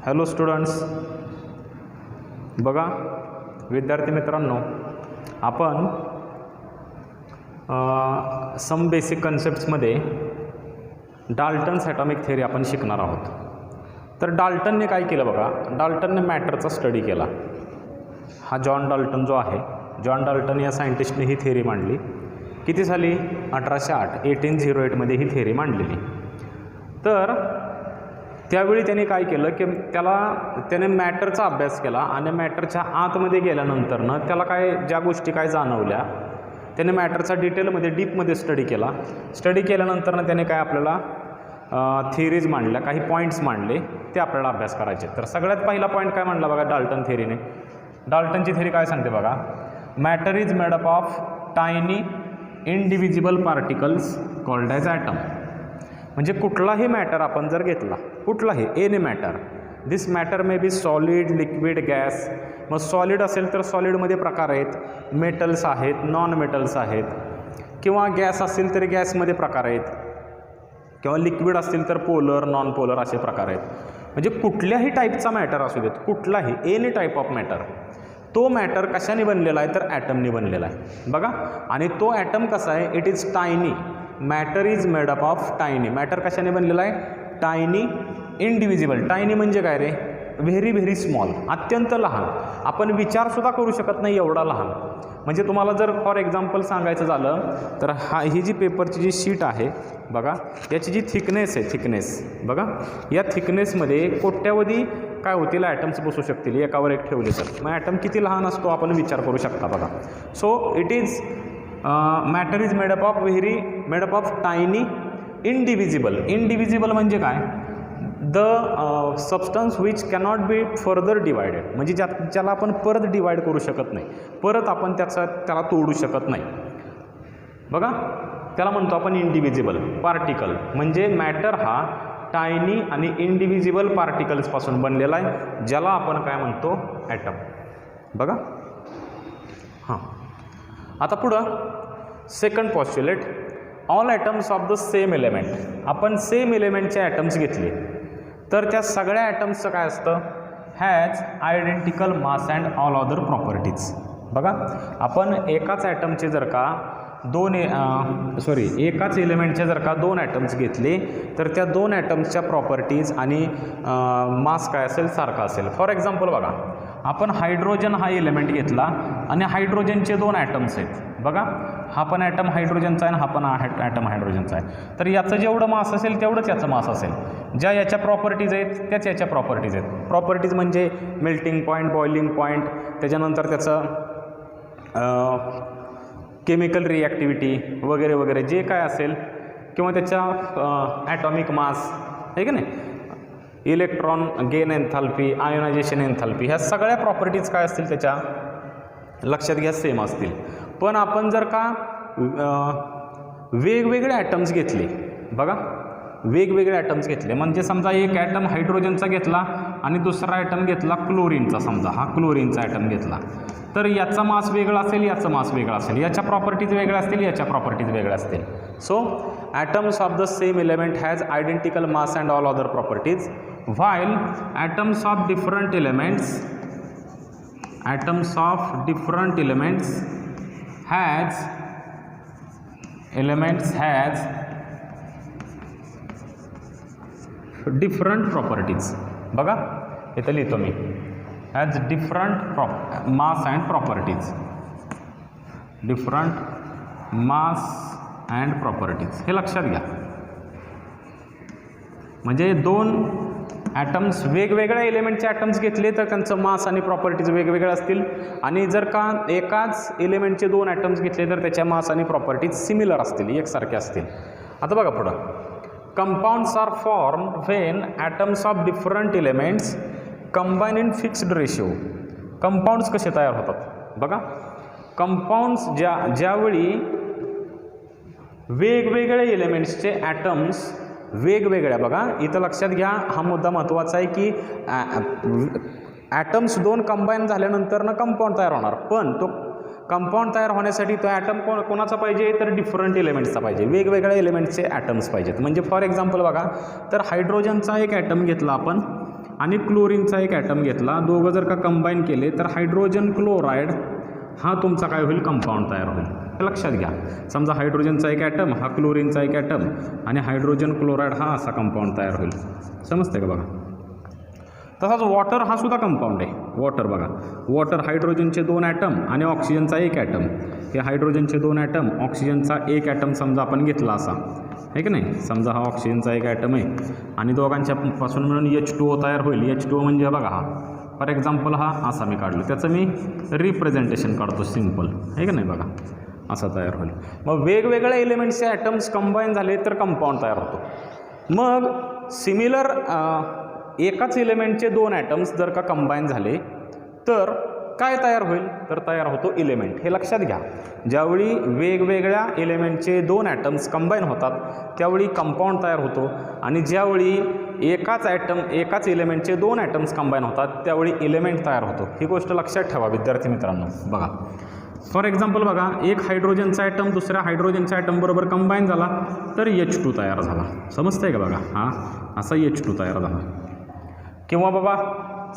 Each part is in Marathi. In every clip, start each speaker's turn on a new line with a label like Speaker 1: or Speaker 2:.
Speaker 1: हॅलो स्टुडंट्स, बघा विद्यार्थी मित्रांनो, आपण सम बेसिक कन्सेप्ट्समध्ये डाल्टन्स ॲटॉमिक थिअरी आपण शिकणार आहोत. तर डाल्टनने काय केलं बघा, डाल्टनने मॅटरचा स्टडी केला. हा जॉन डाल्टन जो आहे, जॉन डाल्टन या सायंटिस्टने ही थिअरी मांडली. किती साली? 1808 ही थिअरी मांडलेली. तर त्यावेळी त्याने काय केलं की त्याने मॅटरचा अभ्यास केला आणि मॅटरच्या आतमध्ये गेल्यानंतरनं त्याला ज्या गोष्टी काय जाणवल्या त्याने मॅटरचा डिटेलमध्ये डीपमध्ये स्टडी केला. स्टडी केल्यानंतरनं त्याने काय आपल्याला थिअरीज मांडल्या, काही पॉईंट्स मांडले, ते आपल्याला अभ्यास करायचे. तर सगळ्यात पहिला पॉईंट काय मांडला बघा डाल्टन थिअरीने. डाल्टनची थिअरी काय सांगते बघा, matter is made up of tiny indivisible particles called as atom. म्हणजे कुठलाही मॅटर आपण जर घेतला, कुठलाही any matter, this matter may be solid, liquid, gas. मग सॉलिड असेल तर सॉलिडमध्ये प्रकार आहेत, मेटल्स आहेत, नॉन मेटल्स आहेत, किंवा गॅस असेल तरी गॅसमध्ये प्रकार आहेत, किंवा लिक्विड असतील तर पोलर, नॉन पोलर असे प्रकार आहेत. म्हणजे कुठल्याही टाईपचा मॅटर असू देत, कुठलाही एनी टाईप ऑफ मॅटर, तो मॅटर कशाने बनलेला आहे तर ॲटमने बनलेला आहे बघा. आणि तो ॲटम कसा आहे, it is tiny. Matter is made up of tiny. Matter कशाने बनलेला आहे? टायनी इंडिव्हिजिबल. टायनी म्हणजे काय रे? व्हेरी व्हेरी स्मॉल, अत्यंत लहान. आपण विचारसुद्धा करू शकत नाही एवढा लहान. म्हणजे तुम्हाला जर फॉर एक्झाम्पल सांगायचं झालं तर ही जी पेपरची जी शीट आहे बघा, याची जी थिकनेस आहे, थिकनेस बघा, या थिकनेसमध्ये कोट्यावधी काय होतील ॲटम्स बसू शकतील एकावर एक ठेवले तर. मग ॲटम किती लहान असतो आपण विचार करू शकता बघा. So it is matter is made up of tiny indivisible. Indivisible म्हणजे काय? The substance which cannot be further divided. म्हणजे ज्याला आपण परत डिवाइड करू शकत नाही, परत आपण त्याला तोडू शकत नाही बघा, त्याला म्हणतो आपण इंडिव्हिजिबल पार्टिकल. म्हणजे मॅटर हा टायनी आणि इंडिव्हिजिबल पार्टिकल्सपासून बनलेला आहे, ज्याला आपण काय म्हणतो? ॲटम बघा. हां, आता पुढं second postulate, all atoms of the same element. आपण सेम एलिमेंटचे ॲटम्स घेतले तर त्या सगळ्या ॲटम्सचं काय असतं? Has identical mass and all other properties. बघा, आपण एकाच ॲटमचे जर का एकाच एलिमेंटचे जर का दोन ॲटम्स घेतले तर त्या दोन ॲटम्सच्या प्रॉपर्टीज आणि मास काय असेल? सारखा असेल. फॉर एक्झाम्पल बघा, आपण हायड्रोजन हा एलिमेंट घेतला आणि हायड्रोजनचे दोन ॲटम्स आहेत बघा, हा पण ॲटम हायड्रोजनचा आहे आणि हा पण ॲटम हायड्रोजनचा आहे. तर याचं जेवढं मास असेल तेवढंच याचं मास असेल. ज्या याच्या प्रॉपर्टीज आहेत त्याच याच्या प्रॉपर्टीज आहेत. प्रॉपर्टीज म्हणजे मेल्टिंग पॉईंट, बॉइलिंग पॉईंट, त्याच्यानंतर त्याचं केमिकल रिॲक्टिव्हिटी वगैरे वगैरे जे काय असेल, किंवा त्याच्या ॲटॉमिक मास आहे की नाही, electron gain enthalpy, ionization enthalpy, ह्या सगळ्या प्रॉपर्टीज काय असतील त्याच्या लक्षात घ्या सेम असतील. पण आपण जर का वेगवेगळे ॲटम्स घेतले बघा, वेगवेगळे ॲटम्स घेतले, म्हणजे समजा एक ॲटम हायड्रोजनचा घेतला आणि दुसरा ॲटम घेतला क्लोरीनचा, समजा हा क्लोरीनचा ॲटम घेतला, तर याचा मास वेगळा असेल, याचा मास वेगळा असेल, याच्या प्रॉपर्टीज वेगळ्या असतील, याच्या प्रॉपर्टीज वेगळ्या असतील. So atoms of the same element has identical mass and all other properties, while atoms of different elements has different properties. बघा इथं लिहितो मी, has different mass and properties, different mass and properties. हे लक्षात घ्या. म्हणजे दोन ॲटम्स, वेगवेगळ्या एलिमेंटचे ॲटम्स घेतले तर त्यांचं मास आणि प्रॉपर्टीज वेगवेगळे असतील, आणि जर का एकाच एलिमेंटचे दोन ॲटम्स घेतले तर त्याच्या मास आणि प्रॉपर्टीज सिमिलर असतील, एकसारखे असतील. आता बघा पुढं, compounds are formed when atoms of different elements combine in fixed ratio. Compounds कसे तयार होतात बघा, कंपाऊंड्स ज्यावेळी वेगवेगळ्या एलिमेंट्सचे ॲटम्स वेगवेगळ्या, बघा इथं लक्षात घ्या, हा मुद्दा महत्त्वाचा आहे की ॲटम्स दोन कंबाईन झाल्यानंतर कंपाऊंड तयार होणार, पण तो कंपाऊंड तयार होण्यासाठी तो ॲटम कोणाचा पाहिजे, तर डिफरंट एलिमेंट्सचा पाहिजे, वेगवेगळ्या एलिमेंट्सचे ॲटम्स पाहिजेत. म्हणजे फॉर एक्झाम्पल बघा, तर हायड्रोजनचा एक ॲटम घेतला आपण आणि क्लोरीनचा एक ॲटम घेतला, दोघं जर का कंबाईन केले तर हायड्रोजन क्लोराईड हा तुमचा काय होईल, कंपाऊंड तयार होईल. हे लक्षात घ्या. समजा हायड्रोजनचा एक ॲटम, हा क्लोरीनचा एक ॲटम आणि हायड्रोजन क्लोराईड हा असा कंपाऊंड तयार होईल. समजते का बघा. तसाच वॉटर हा सुद्धा कंपाऊंड आहे. वॉटर बघा, वॉटर हायड्रोजनचे 2 ॲटम आणि ऑक्सिजनचा एक ॲटम. हे हायड्रोजनचे 2 ॲटम, ऑक्सिजनचा एक ॲटम समजा आपण घेतला असा, आहे की नाही. समजा हा ऑक्सिजनचा एक ॲटम आहे आणि दोघांच्या पासून मिळून H2O तयार होईल. H2O म्हणजे बघा हा फॉर एक्झाम्पल हा असा मी काढलं, त्याचं मी रिप्रेझेंटेशन काढतो सिम्पल, आहे की नाही. बघा असा तयार होईल. मग वेगवेगळ्या एलिमेंट्सचे ॲटम्स कंबाईन झाले तर कंपाऊंड तयार होतो. मग सिमिलर एकाच एलिमेंटचे 2 ॲटम्स जर का कंबाईन झाले तर काय तयार होईल, तर तयार होतो एलिमेंट. हे लक्षात घ्या. ज्यावेळी वेगवेगळ्या एलिमेंटचे 2 ॲटम्स कंबाईन होतात त्यावेळी कंपाऊंड तयार होतो आणि ज्यावेळी एकाच एलिमेंटचे 2 ॲटम्स कंबाईन होतात त्यावेळी एलिमेंट तयार होतो. ही गोष्ट लक्षात ठेवा विद्यार्थी मित्रांनो. बघा फॉर एक्झाम्पल बघा, एक हायड्रोजनचा ॲटम दुसऱ्या हायड्रोजनच्या ॲटम बरोबर कंबाईन झाला तर H2 तयार झाला. समजतंय का बघा, हा असा H2 तयार झाला. किंवा बाबा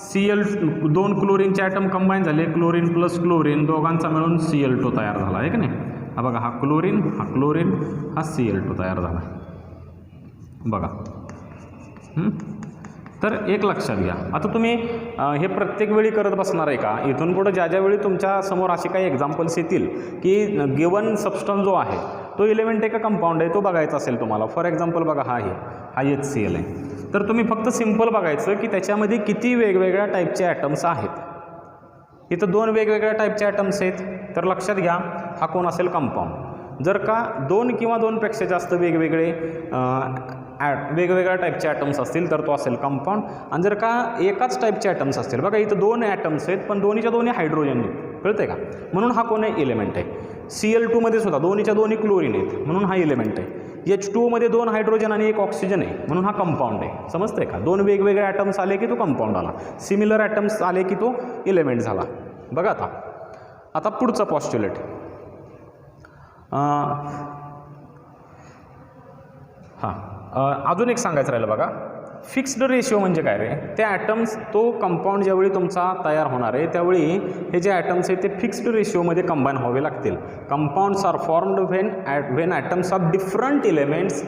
Speaker 1: Cl2 क्लोरीनचे ॲटम कंबाईन झाले, क्लोरीन प्लस क्लोरीन दोघांचा मिळून Cl2 तयार झाला, आहे की नाही. हा बघा, हा क्लोरीन हा Cl2 तयार झाला. बघा तर एक लक्षात घ्या. आता तुम्ही हे प्रत्येक वेळी करत बसणार आहे का, इथून पुढं ज्या वेळी तुमच्या समोर असे काही एक्झाम्पल्स येतील की गिवन सबस्टन्स जो आहे तो एलिमेंट आहे का कंपाऊंड आहे तो बघायचा असेल तुम्हाला. फॉर एक्झाम्पल बघा, हा HCl आहे, तर तुम्ही फक्त सिम्पल बघायचं की त्याच्यामध्ये किती वेगवेगळ्या टाईपचे ॲटम्स आहेत. इथं 2 वेगवेगळ्या टाईपचे ॲटम्स आहेत, तर लक्षात घ्या हा कोण असेल, कंपाऊंड. जर का 2 किंवा 2पेक्षा जास्त वेगवेगळ्या टाईपचे ॲटम्स असतील तर तो असेल कंपाऊंड. आणि जर का एकाच टाईपचे ॲटम्स असतील, बघा इथं 2 ॲटम्स आहेत पण दोन्हीच्या दोन्ही हायड्रोजन आहेत, कळतं आहे का, म्हणून हा कोण आहे, एलिमेंट आहे. Cl2 मध्ये सुद्धा दोन्हीच्या दोन्ही क्लोरीन आहेत म्हणून हा एलिमेंट आहे. H2O मध्ये 2 हायड्रोजन आणि 1 ऑक्सिजन आहे म्हणून हा कंपाऊंड आहे. समजतंय का. 2 वेगवेगळे ॲटम्स आले की तो कंपाऊंड आला, सिमिलर ॲटम्स आले की तो एलिमेंट झाला. बघा आता पुढचं पॉस्ट्युलेट. अजून एक सांगायचं राहिलं बघा, फिक्स्ड रेशिओ म्हणजे काय रे, ते ॲटम्स तो कंपाऊंड ज्यावेळी तुमचा तयार होणार आहे त्यावेळी हे जे ॲटम्स आहेत ते फिक्स्ड रेशिओमध्ये कंबाईन व्हावे लागतील. Compounds are formed when atoms of different elements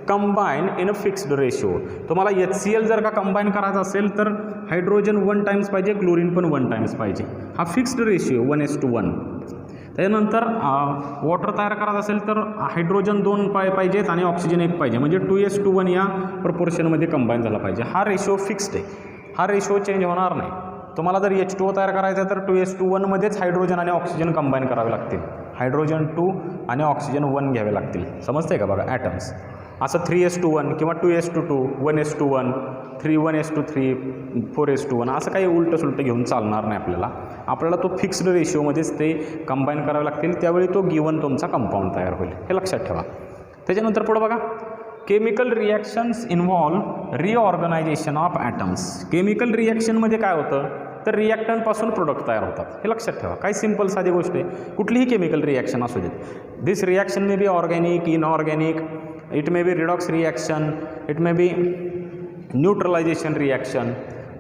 Speaker 1: combine in a fixed ratio. तुम्हाला HCl जर का कंबाईन करायचं असेल तर हायड्रोजन 1 टाइम्स पाहिजे, क्लोरीन पण 1 टाइम्स पाहिजे. हा फिक्स्ड रेशिओ 1:1. त्यानंतर वॉटर तयार करायचं असेल तर हायड्रोजन 2 पाहिजेत आणि ऑक्सिजन 1 पाहिजे, म्हणजे 2:1 या प्रपोर्शनमध्ये कंबाईन झाला पाहिजे. हा रेशो फिक्स्ड आहे, हा रेशो चेंज होणार नाही. तुम्हाला जर H2O तयार करायचं आहे तर 2:1 मध्येच हायड्रोजन आणि ऑक्सिजन कंबाईन करावे लागतील. हायड्रोजन 2 आणि ऑक्सिजन 1 घ्यावे लागतील. समजते का बघा ॲटम्स. असं 3:1 किंवा 2:2, 1:1, 3:1:3, 4:1 असं काही उलटं घेऊन चालणार नाही आपल्याला. आपल्याला तो फिक्स्ड रेशिओमध्येच ते कंबाईन करावे लागतील, त्यावेळी तो गिवन तुमचा कंपाऊंड तयार होईल. हे लक्षात ठेवा. त्याच्यानंतर पुढं बघा, chemical reactions involve reorganisation of atoms. Chemical रिॲक्शनमध्ये काय होतं तर रिॲक्टंटपासून प्रोडक्ट तयार होतात. हे लक्षात ठेवा. काही सिंपल साधी गोष्ट आहे, कुठलीही केमिकल रिॲक्शन असू देत, this reaction may be organic, inorganic, it may be redox reaction, it may be neutralisation reaction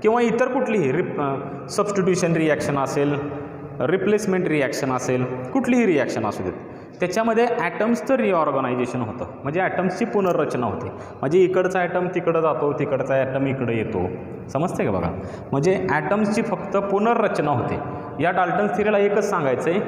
Speaker 1: किंवा इतर कुठलीही सबस्टिट्यूशन रिॲक्शन असेल, रिप्लेसमेंट रिॲक्शन असेल, कुठलीही रिॲक्शन असू देत, त्याच्यामध्ये ॲटम्सचं रिऑर्गनायझेशन होतं. म्हणजे ॲटम्सची पुनर्रचना होते. म्हणजे इकडचा ॲटम तिकडं जातो, तिकडचा ॲटम इकडं येतो. समजते का बघा. म्हणजे ॲटम्सची फक्त पुनर्रचना होते. या डाल्टन्स थिअरीला एकच सांगायचं आहे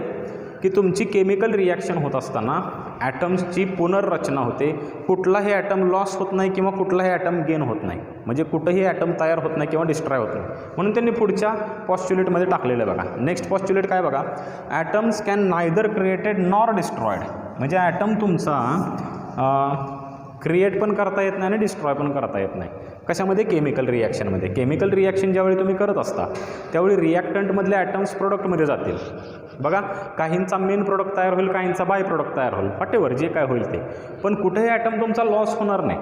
Speaker 1: की तुमची केमिकल रिॲक्शन होत असताना ॲटम्सची पुनर्रचना होते. कुठलाही ॲटम लॉस होत नाही किंवा कुठलाही ॲटम गेन होत नाही. म्हणजे कुठंही ॲटम तयार होत नाही किंवा डिस्ट्रॉय होत नाही. म्हणून त्यांनी पुढच्या पॉस्ट्युलेटमध्ये टाकलेलं बघा. नेक्स्ट पॉस्ट्युलेट काय बघा, atoms can neither created nor destroyed. म्हणजे ॲटम तुमचा क्रिएट पण करता येत नाही आणि डिस्ट्रॉय पण करता येत नाही. कशामध्ये, केमिकल रिॲक्शनमध्ये. केमिकल रिॲक्शन ज्यावेळी तुम्ही करत असता त्यावेळी रिॲक्टंटमधले ॲटम्स प्रोडक्टमध्ये जातील. बघा, काहींचा मेन प्रोडक्ट तयार होईल, काहींचा बाय प्रोडक्ट तयार होईल, व्हॉटेवर जे काय होईल ते. पण कुठेही ॲटम तुमचा लॉस होणार नाही.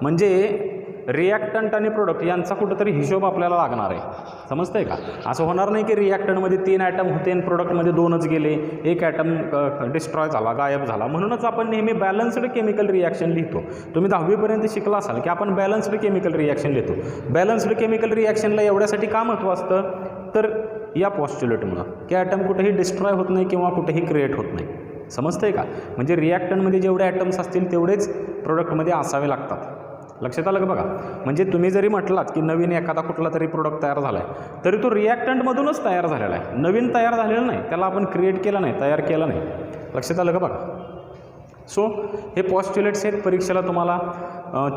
Speaker 1: म्हणजे रिॲक्टंट आणि प्रोडक्ट यांचा कुठंतरी हिशोब आपल्याला लागणार आहे. समजतंय का? असं होणार नाही की रिॲक्टंटमध्ये 3 ॲटम होते आणि प्रोडक्टमध्ये 2च गेले, एक ॲटम डिस्ट्रॉय झाला, गायब झाला. म्हणूनच आपण नेहमी बॅलन्स्ड केमिकल रिॲक्शन लिहितो. तुम्ही 10वीपर्यंत शिकला असाल की आपण बॅलन्स्ड केमिकल रिॲक्शन लिहितो. बॅलन्स्ड केमिकल रिॲक्शनला एवढ्यासाठी का महत्त्व असतं, तर या पॉस्ट्युलेटमुळं की ॲटम कुठेही डिस्ट्रॉय होत नाही किंवा कुठेही क्रिएट होत नाही. समजतंय का? म्हणजे रिॲक्टंटमध्ये जेवढे ॲटम्स असतील तेवढेच प्रोडक्टमध्ये असावे लागतात. लक्षात आलं का बघा? म्हणजे तुम्ही जरी म्हटलात की नवीन एखादा कुठला तरी प्रोडक्ट तयार झाला आहे, तरी तो रिॲक्टंटमधूनच तयार झालेला आहे, नवीन तयार झालेला नाही, त्याला आपण क्रिएट केला नाही, तयार केला नाही. लक्षात आलं का बघा? सो हे पॉस्ट्युलेट्स आहेत. परीक्षेला तुम्हाला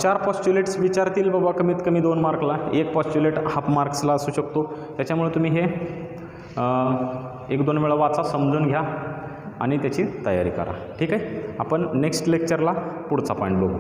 Speaker 1: 4 पॉस्ट्युलेट्स विचारतील बाबा, कमीत कमी 2 मार्कला. एक पॉस्ट्युलेट हाफ मार्क्सला असू शकतो. त्याच्यामुळे तुम्ही हे 1-2 वेळा वाचा, समजून घ्या आणि त्याची तयारी करा. ठीक आहे? आपण नेक्स्ट लेक्चरला पुढचा पॉईंट बघू.